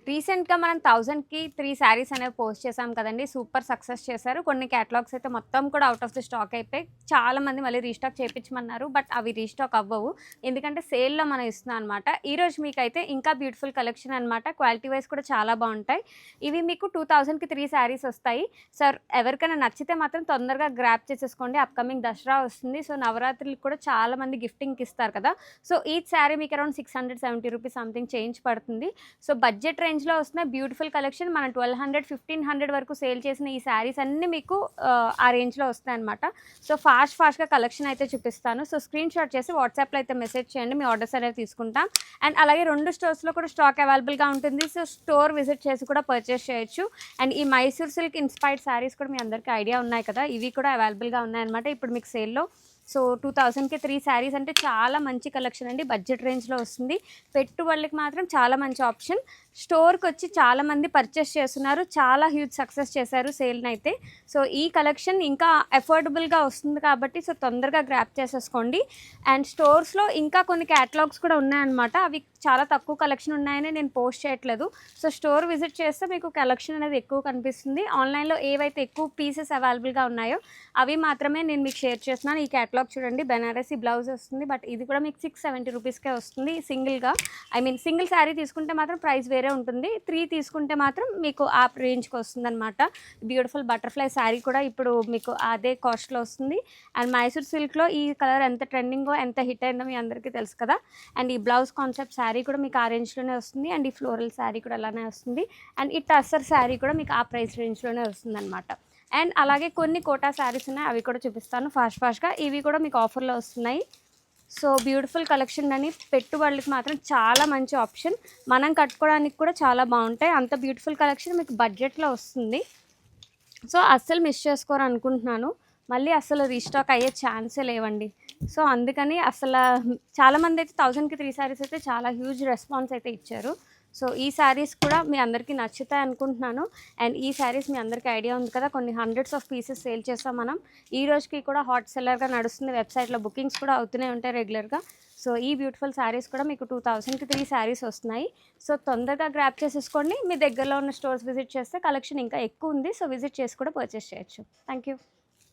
రీసెంట్‌గా మనం 1000కి 3 శారీస్ అనేవి పోస్ట్ చేసాం కదండీ! సూపర్ సక్సెస్ చేశారు. కొన్ని కేటలాగ్స్ అయితే మొత్తం కూడా ఔట్ ఆఫ్ ది స్టాక్ అయిపోయాయి. చాలామంది మళ్ళీ రీస్టాక్ చేపించమన్నారు. బట్ అవి రీస్టాక్ అవ్వవు. ఎందుకంటే సేల్‌లో మనం ఇస్తున్నాం అనమాట. ఈరోజు మీకైతే ఇంకా బ్యూటిఫుల్ కలెక్షన్ అనమాట. క్వాలిటీ వైస్ కూడా చాలా బావుంటాయి. ఇవి మీకు 2000కి 3 శారీస్ వస్తాయి. ఎవరికైనా నచ్చితే మాత్రం తొందరగా గ్రాబ్ చేసేసుకోండి. అప్‌కమింగ్ దసరా వస్తుంది. సో, నవరాత్రులకు కూడా చాలామంది గిఫ్టింగ్‌కి ఇస్తారు కదా! సో, ఈచ్ శారీ మీకు అరౌండ్ 670 రూపీస్ సంథింగ్ చేంజ్ పడుతుంది. సో, బడ్జెట్ రేంజ్‌లో వస్తున్న బ్యూటిఫుల్ కలెక్షన్ మనం 1200, 1500 వరకు సేల్ చేసిన ఈ శారీస్ అన్నీ మీకు ఆ రేంజ్‌లో వస్తాయన్నమాట. సో, ఫాస్ట్‌గా కలెక్షన్ అయితే చూపిస్తాను. సో, స్క్రీన్ షాట్ చేసి వాట్సాప్‌లో అయితే మెసేజ్ చేయండి. మీ ఆర్డర్స్ అనేవి తీసుకుంటాం. అండ్ అలాగే 2 స్టోర్స్‌లో కూడా స్టాక్ అవైలబుల్‌గా ఉంటుంది. సో, స్టోర్ విజిట్ చేసి కూడా పర్చేస్ చేయొచ్చు. అండ్ ఈ మైసూర్ సిల్క్ ఇన్స్పైర్డ్ శారీస్ కూడా మీ అందరికీ ఐడియా ఉన్నాయి కదా! ఇవి కూడా అవైలబుల్‌గా ఉన్నాయన్నమాట. ఇప్పుడు మీకు సేల్‌లో. సో, 2000కి 3 శారీస్ అంటే చాలా మంచి కలెక్షన్ అండి. బడ్జెట్ రేంజ్‌లో వస్తుంది. పెట్టుబడులకి మాత్రం చాలా మంచి ఆప్షన్. స్టోర్‌కొచ్చి చాలామంది పర్చేస్ చేస్తున్నారు. చాలా హ్యూజ్ సక్సెస్ చేశారు సేల్‌నైతే. సో, ఈ కలెక్షన్ ఇంకా అఫోర్డబుల్‌గా వస్తుంది కాబట్టి సో, తొందరగా గ్రాబ్ చేసేసుకోండి. అండ్ స్టోర్స్‌లో ఇంకా కొన్ని క్యాటలాగ్స్ కూడా ఉన్నాయన్నమాట. అవి చాలా తక్కువ కలెక్షన్ ఉన్నాయని నేను పోస్ట్ చేయట్లేదు. సో, స్టోర్ విజిట్ చేస్తే మీకు కలెక్షన్ అనేది ఎక్కువ కనిపిస్తుంది. ఆన్లైన్‌లో ఏవైతే ఎక్కువ పీసెస్ అవైలబుల్‌గా ఉన్నాయో అవి మాత్రమే నేను మీకు షేర్ చేస్తున్నాను. ఈ క్యాటలాగ్ చూడండి, బెనారసీ బ్లౌజ్ వస్తుంది. బట్ ఇది కూడా మీకు 670 రూపీస్కే వస్తుంది సింగిల్‌గా. సింగిల్ శారీ తీసుకుంటే మాత్రం ప్రైస్ వేరే ఉంటుంది. 3 తీసుకుంటే మాత్రం మీకు ఆ రేంజ్‌కి వస్తుందన్నమాట. బ్యూటిఫుల్ బటర్‌ఫ్లై శారీ కూడా ఇప్పుడు మీకు అదే కాస్ట్‌లో వస్తుంది. అండ్ మైసూర్ సిల్క్‌లో ఈ కలర్ ఎంత ట్రెండింగో, ఎంత హిట్ అయిందో మీ అందరికీ తెలుసు కదా! అండ్ ఈ బ్లౌజ్ కాన్సెప్ట్ శారీ కూడా మీకు ఆ రేంజ్‌లోనే వస్తుంది. అండ్ ఈ ఫ్లోరల్ శారీ కూడా అలానే వస్తుంది. అండ్ ఈ టస్సర్ శారీ కూడా మీకు ఆ ప్రైస్ రేంజ్‌లోనే వస్తుందన్నమాట. అండ్ అలాగే కొన్ని కోటా శారీస్ ఉన్నాయి. అవి కూడా చూపిస్తాను ఫాస్ట్‌గా. ఇవి కూడా మీకు ఆఫర్‌లో వస్తున్నాయి. సో, బ్యూటిఫుల్ కలెక్షన్ అని పెట్టుబడులకి మాత్రం చాలా మంచి ఆప్షన్. మనం కట్టుకోవడానికి కూడా చాలా బాగుంటాయి. అంత బ్యూటిఫుల్ కలెక్షన్ మీకు బడ్జెట్లో వస్తుంది. సో, అస్సలు మిస్ చేసుకోరు అనుకుంటున్నాను. మళ్ళీ అసలు రీస్టాక్ అయ్యే ఛాన్సే లేవండి. సో, అందుకని చాలామంది అయితే 1000కి 3 శారీస్ అయితే చాలా హ్యూజ్ రెస్పాన్స్ అయితే ఇచ్చారు. సో, ఈ శారీస్ కూడా మీ అందరికీ నచ్చుతాయి అనుకుంటున్నాను. అండ్ ఈ శారీస్ మీ అందరికీ ఐడియా ఉంది కదా! కొన్ని హండ్రెడ్స్ ఆఫ్ పీసెస్ సేల్ చేస్తాం మనం. ఈ రోజుకి కూడా హాట్ సెల్లర్‌గా నడుస్తుంది. వెబ్సైట్‌లో బుకింగ్స్ కూడా అవుతూనే ఉంటాయి రెగ్యులర్‌గా. సో, ఈ బ్యూటిఫుల్ శారీస్ కూడా మీకు 2000కి 3 శారీస్ వస్తున్నాయి. సో, తొందరగా గ్రాబ్ చేసేసుకోండి. మీ దగ్గరలో ఉన్న స్టోర్స్ విజిట్ చేస్తే కలెక్షన్ ఇంకా ఎక్కువ ఉంది. సో, విజిట్ చేసి కూడా పర్చేస్ చేయొచ్చు. Thank you.